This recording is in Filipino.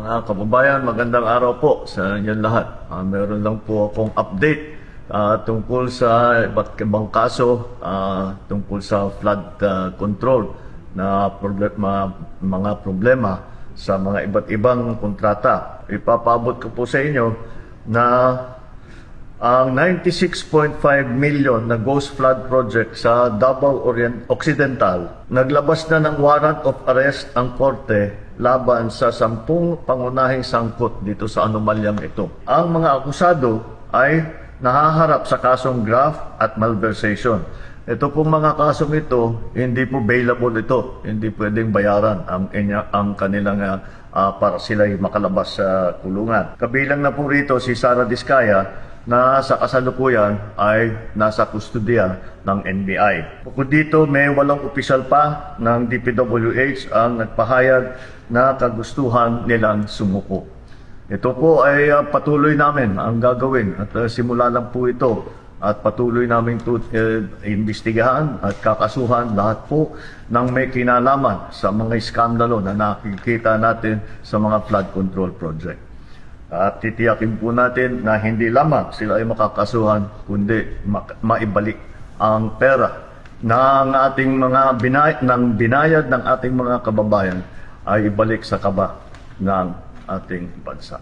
Mga kababayan, magandang araw po sa inyo lahat. Meron lang po akong update tungkol sa iba't ibang kaso tungkol sa flood control na mga problema sa mga iba't ibang kontrata. Ipapabot ko po sa inyo na ang 96.5 million na Ghost Flood Project sa Davao Occidental, naglabas na ng warrant of arrest ang korte laban sa 10 pangunahing sangkot dito sa anomalyang ito. Ang mga akusado ay nahaharap sa kasong graft at malversation. Ito pong mga kasong ito, hindi po bailable ito. Hindi pwedeng bayaran ang kanilang para sila'y makalabas sa kulungan. Kabilang na po rito si Sara Diskaya na sa kasalukuyan ay nasa kustodiya ng NBI. Bukod dito, may 8 opisyal pa ng DPWH ang nagpahayag na kagustuhan nilang sumuko. Ito po ay patuloy namin ang gagawin at simula lang po ito at patuloy namin imbestigahan at kakasuhan lahat po ng may kinalaman sa mga iskandalo na nakikita natin sa mga flood control project. At titiyakin po natin na hindi lamang sila ay makakasuhan, kundi maibalik ang pera ng ating mga binayad ng ating mga kababayan ay ibalik sa kaba ng ating bansa.